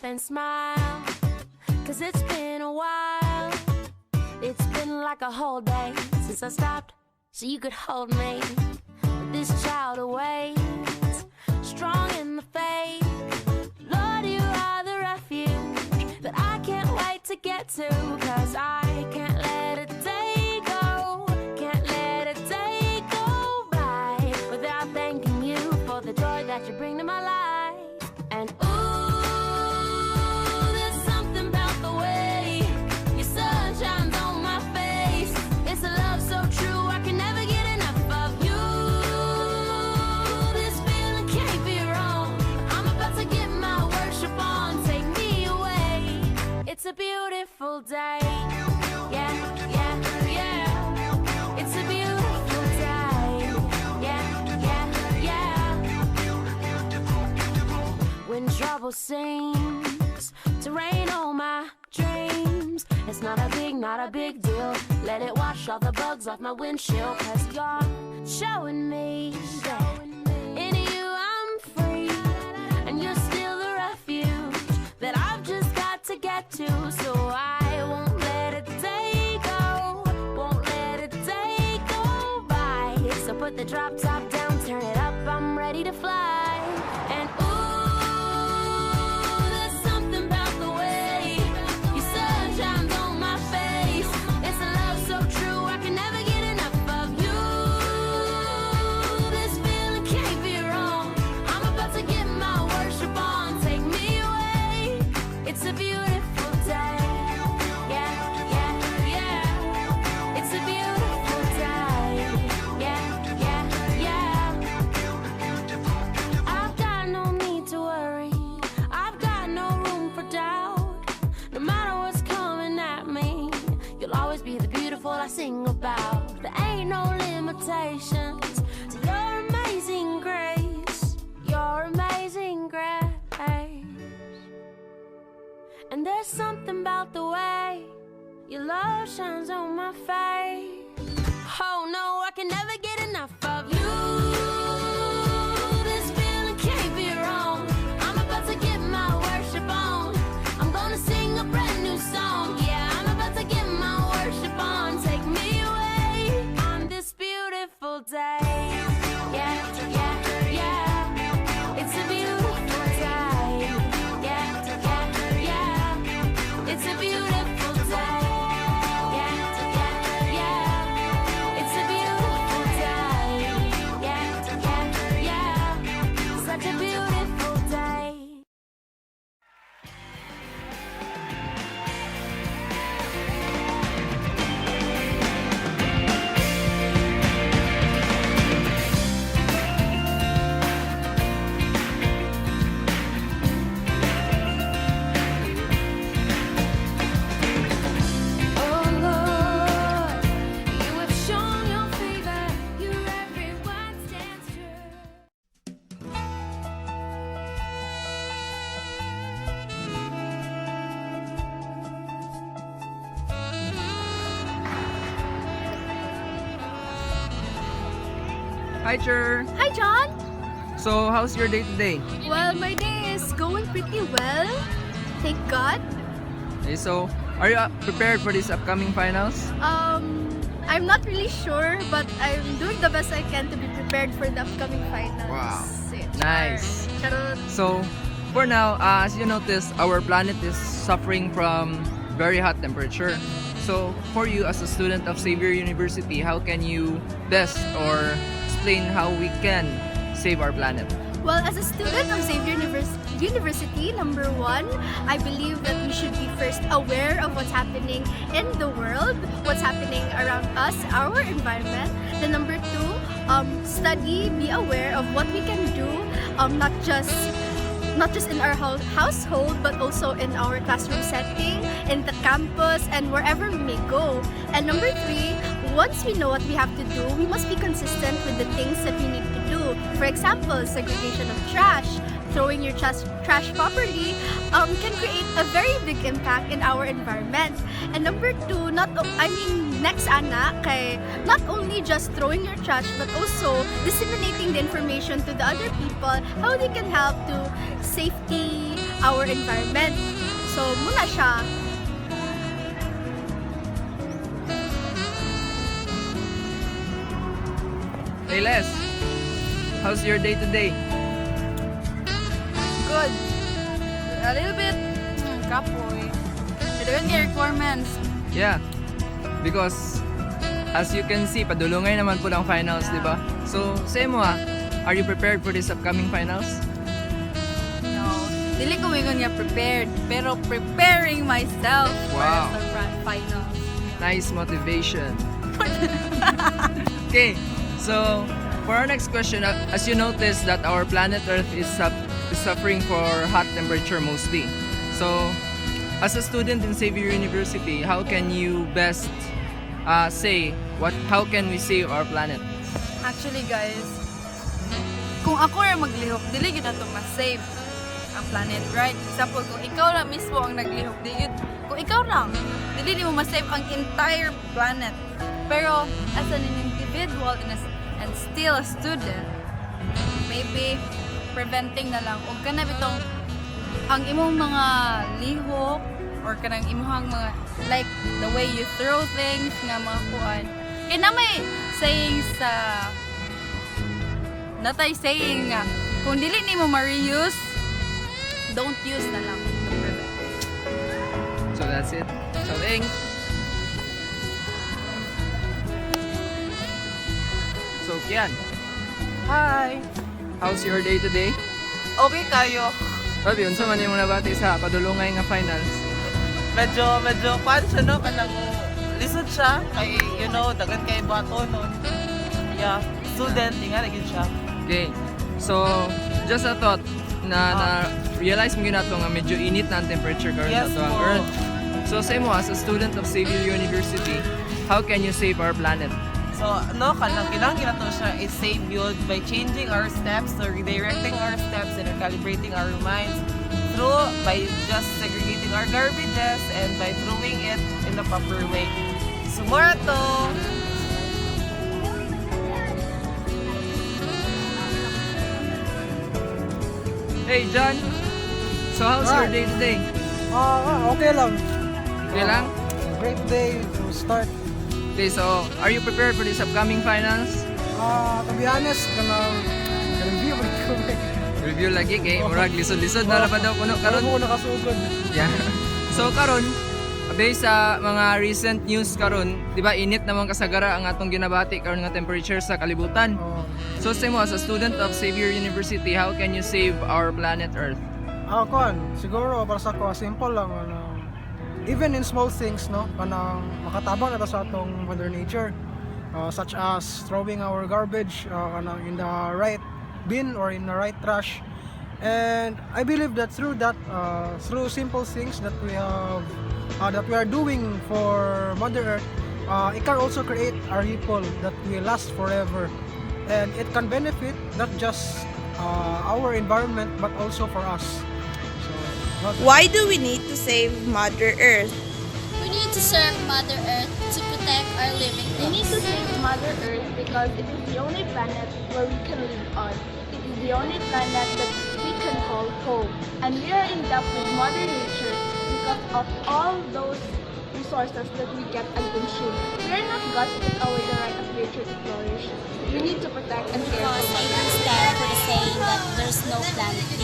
and smile, 'cause it's been a while. It's been like a whole day since I stopped so you could hold me. But this child awaits, strong in the faith. Lord, you are the refuge that I can't wait to get to, 'cause I can't let a day go, can't let a day go by without thanking you for the joy that you bring to my life. And there's something about the way your sun shines on my face. It's a love so true, I can never get enough of you. This feeling can't be wrong. I'm about to get my worship on. Take me away. It's a beautiful day. Yeah, yeah, yeah. It's a beautiful day. Yeah, yeah, yeah. When trouble seems to rain on my dreams, it's not a big deal. Let it wash all the bugs off my windshield, 'cause you're showing me that in you I'm free, and you're still the refuge that I've just got to get to. So I won't let a day go, won't let a day go by. So put the drop top down, turn it up, I'm ready to fly. And there's something about the way your sun shines on my face. It's a love so true, I can never get enough of you. This feeling can't be wrong. I'm about to get my worship on. Take me away. It's a beautiful day. Yeah, yeah, yeah. It's a beautiful day. Yeah, yeah, yeah. I've got no need to worry. I've got no room for doubt. No matter what's coming at me, you'll always be the beautiful I sing about. There ain't no limitations to your amazing grace, your amazing grace. And there's something about the way your love shines on my face. Oh no, I can never get enough of you. This feeling can't be wrong. I'm about to get my worship on. I'm gonna sing a brand new song. Yeah, I'm about to get my worship on. Take me away on this beautiful day. Yeah, yeah, yeah. It's a beautiful day. Yeah, yeah, yeah. It's a beautiful day. Yeah, yeah, yeah. It's a beautiful day. Yeah, yeah, yeah. Such a beautiful day. Oh Lord, you have shown your favor. Your every word stands true. Hi, Cher. Hi, John. So, how's your day today? Well, my day is going pretty well. Thank God. Okay, so, are you prepared for these upcoming finals? I'm not really sure, but I'm doing the best I can to be prepared for the upcoming finals. Wow. HR. Nice. Charot. So, for now, as you notice, our planet is suffering from very hot temperature. So, for you as a student of Xavier University, how can you best or explain how we can save our planet? Well, as a student of Xavier-University, number one, I believe that we should be first aware of what's happening in the world, what's happening around us, our environment. Then number two, study, be aware of what we can do, not just in our household, but also in our classroom setting, in the campus, and wherever we may go. And number three, once we know what we have to do, we must be consistent with the things that we need to do. For example, segregation of trash, throwing your trash properly can create a very big impact in our environment. And number two, next ana, kay not only just throwing your trash, but also disseminating the information to the other people, how they can help to safety our environment. So, muna siya. Hey Les, how's your day today? Good. A little bit kapoy. Doing the requirements. Yeah, because as you can see, padulungay naman po ang finals, di ba? So, sa mo are you prepared for this upcoming finals? No. Dili ko mingon nga prepared, pero preparing myself Wow. for the finals. Nice motivation. Okay, so for our next question, as you notice that our planet Earth is suffering for hot temperature mostly. So, as a student in Xavier University, how can you best say how can we save our planet? Actually guys, kung ako rin maglihok, dili gyud nato ma-save ang planet, right? Example, kung ikaw lang mismo ang naglihok, kung ikaw lang, dili mo ma-save ang entire planet. Pero as an individual and still a student, maybe preventing na lang o kana bitong ang imong mga lihok or kanang imong mga like the way you throw things nga mga kuan. Kaya na may saying sa natay saying nga kung dili nimo ma-reuse, don't use na lang to prevent. So that's it. So thanks. So Kian, Hi! how's your day today? Okay kayo. Sabi, unsa man imong nabati sa padulungay nga finals? Medyo pan siya no, kanang lisod siya. Kay, dagan kay bato no. Yeah, student, nga lagi siya. Okay. So, just a thought na realize mo ginato nga medyo init na ang temperature karon Yes sa ang po. Earth. So, sa imo as a student of Xavier University, how can you save our planet? So, kanang kinahanglan nato siya is save yun by changing our steps, or redirecting our steps and recalibrating our minds by just segregating our garbages and by throwing it in the proper way. Sumarto! Hey, John. So, how's your day today? Okay lang. Okay lang? Great day to start. Okay, so, are you prepared for this upcoming finals? To be honest, kanang review ko. Review lagi kay murag lisod-lisod na pa daw kuno karon. Ako nakasugod. Yeah. So karon, based sa mga recent news karon, 'di ba init naman kasagara ang atong ginabati karon nga temperature sa kalibutan. Oh. So sa mo as a student of Xavier University, how can you save our planet Earth? Siguro para sa ko simple lang even in small things no, kanang makatabang na ta sa atong mother nature. Such as throwing our garbage kanang in the right bin or in the right trash, and I believe that through simple things that we are doing for Mother Earth, it can also create a ripple that will last forever, and it can benefit not just our environment but also for us. So, Why do we need to save Mother Earth? We need to serve Mother Earth to protect our living things. We need to save Mother Earth because it is the only planet where we can live on. It is the only planet that we can call home. And we are in debt with Mother Nature because of all those resources that we get and consume. We are not gods to take away the right of nature to flourish. We need to protect and care Because for I Mother Earth. stand for the saying that there's no planet B,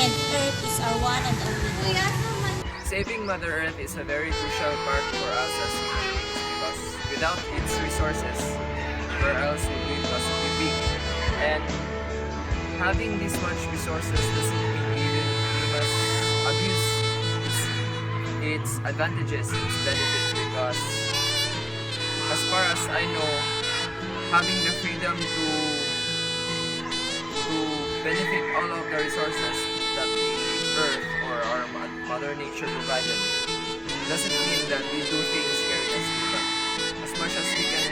and Earth is our one and only home. Saving Mother Earth is a very crucial part for us as human beings because without its resources, where else would we possibly be? And having this much resources doesn't mean we must abuse its advantages, its benefits, because as far as I know, having the freedom to benefit all of the resources that the Earth or our Mother Nature provided doesn't mean that we do things carelessly, but as much as we can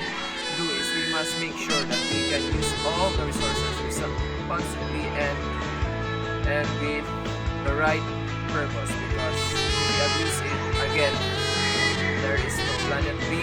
do is we must make sure that we can use all the resources responsibly and with the right purpose, because if we abuse it again, there is no planet B.